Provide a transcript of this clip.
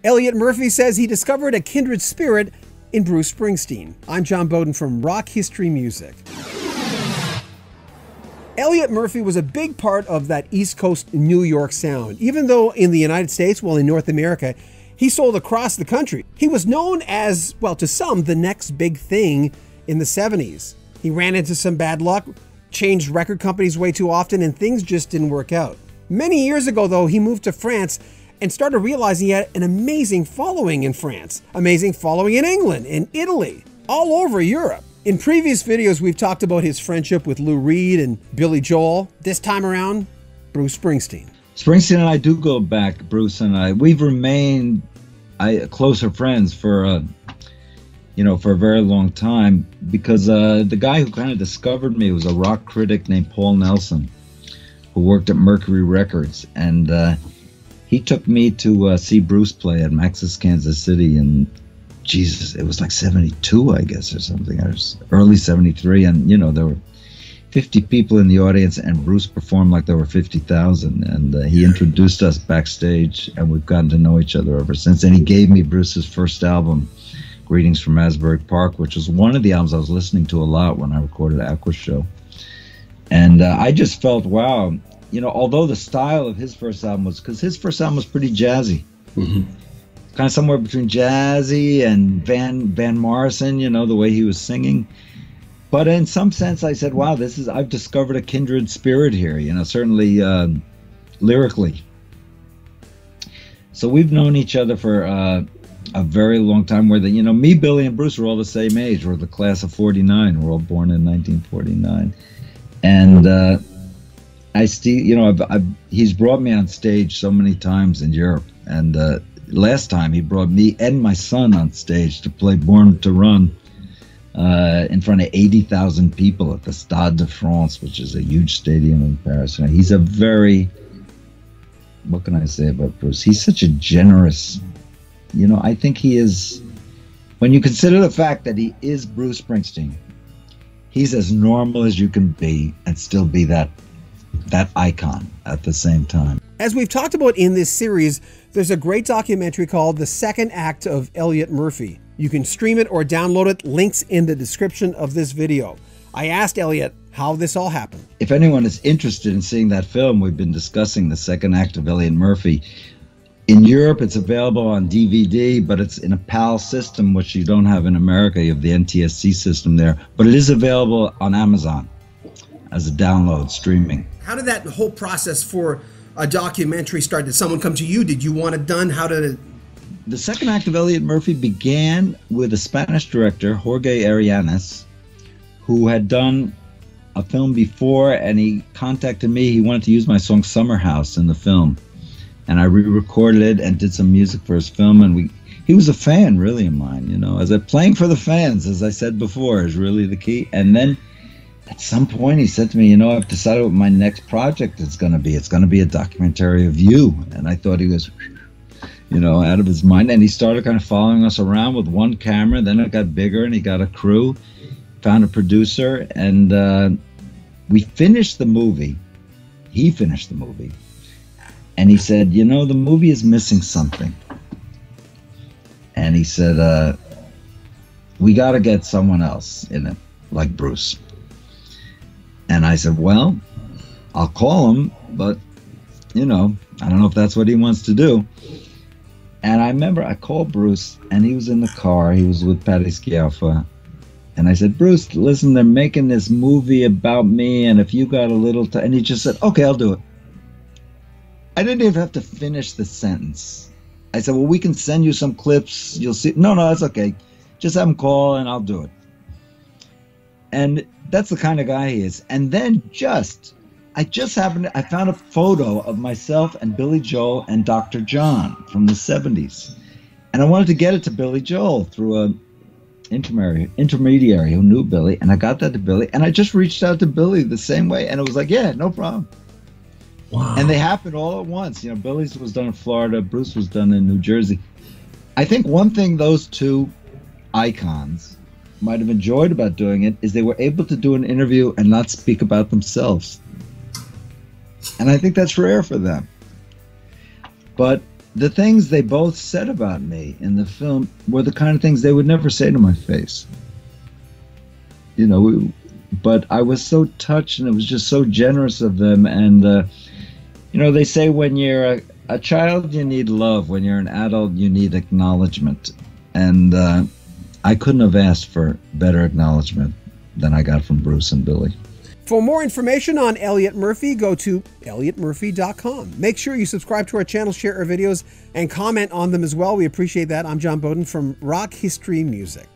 Elliott Murphy says he discovered a kindred spirit in Bruce Springsteen. I'm John Beaudin from Rock History Music. Elliott Murphy was a big part of that East Coast New York sound. Even though in the United States, well, in North America, he sold across the country. He was known as, well, to some, the next big thing in the 70s. He ran into some bad luck, changed record companies way too often, and things just didn't work out. Many years ago, though, he moved to France and started realizing he had an amazing following in France, amazing following in England, in Italy, all over Europe. In previous videos, we've talked about his friendship with Lou Reed and Billy Joel. This time around, Bruce Springsteen. Springsteen and I do go back, Bruce and I. We've remained closer friends for a very long time, because the guy who kind of discovered me was a rock critic named Paul Nelson, who worked at Mercury Records. And he took me to see Bruce play at Max's Kansas City in, Jesus, it was like 72, I guess, or something. It was early 73, and there were 50 people in the audience, and Bruce performed like there were 50,000. And he introduced us backstage, and we've gotten to know each other ever since. And he gave me Bruce's first album, Greetings from Asbury Park, which was one of the albums I was listening to a lot when I recorded Aqua Show. And I just felt, wow, although the style of his first album was, because his first album was pretty jazzy. Mm-hmm. Kind of somewhere between jazzy and Van Morrison, the way he was singing. But in some sense, I said, wow, I've discovered a kindred spirit here, certainly lyrically. So we've known each other for a very long time, where me, Billy, and Bruce are all the same age. We're the class of 49. We're all born in 1949. And he's brought me on stage so many times in Europe. And last time he brought me and my son on stage to play Born to Run in front of 80,000 people at the Stade de France, which is a huge stadium in Paris. He's a very, what can I say about Bruce? He's such a generous, I think he is, when you consider the fact that he is Bruce Springsteen, he's as normal as you can be and still be that icon at the same time. As we've talked about in this series, there's a great documentary called The Second Act of Elliott Murphy. You can stream it or download it, links in the description of this video. I asked Elliott how this all happened. If anyone is interested in seeing that film, we've been discussing The Second Act of Elliott Murphy. In Europe, it's available on DVD, but it's in a PAL system, which you don't have in America. You have the NTSC system there, but it is available on Amazon as a download, streaming. How did that whole process for a documentary start? Did someone come to you? Did you want it done? How did it? The Second Act of Elliott Murphy began with a Spanish director, Jorge Arianes, who had done a film before, and he contacted me. He wanted to use my song Summer House in the film. And I re-recorded it and did some music for his film. And he was a fan, really, of mine. Playing for the fans, as I said before, is really the key. And then at some point he said to me, I've decided what my next project is going to be. It's going to be a documentary of you. And I thought he was, out of his mind. And he started kind of following us around with one camera. Then it got bigger, and he got a crew, found a producer, and we finished the movie. He finished the movie. And he said, the movie is missing something. And he said, we got to get someone else in it, like Bruce. And I said, well, I'll call him, but, I don't know if that's what he wants to do. And I remember I called Bruce, and he was in the car. He was with Patty Schiaffa. And I said, Bruce, listen, they're making this movie about me, and if you got a little time. And he just said, okay, I'll do it. I didn't even have to finish the sentence. I said, well, we can send you some clips. You'll see. No, that's okay. Just have him call, and I'll do it. And that's the kind of guy he is. And then I found a photo of myself and Billy Joel and Dr. John from the 70s. And I wanted to get it to Billy Joel through a intermediary who knew Billy. And I got that to Billy. And I just reached out to Billy the same way. And it was like, yeah, no problem. Wow. And they happened all at once. Billy's was done in Florida. Bruce was done in New Jersey. I think one thing those two icons might have enjoyed about doing it is they were able to do an interview and not speak about themselves. And I think that's rare for them. But the things they both said about me in the film were the kind of things they would never say to my face. You know, but I was so touched, and it was just so generous of them. And, you know, they say when you're a child, you need love. When you're an adult, you need acknowledgement. And I couldn't have asked for better acknowledgement than I got from Bruce and Billy. For more information on Elliott Murphy, go to elliottmurphy.com. Make sure you subscribe to our channel, share our videos, and comment on them as well. We appreciate that. I'm John Beaudin from Rock History Music.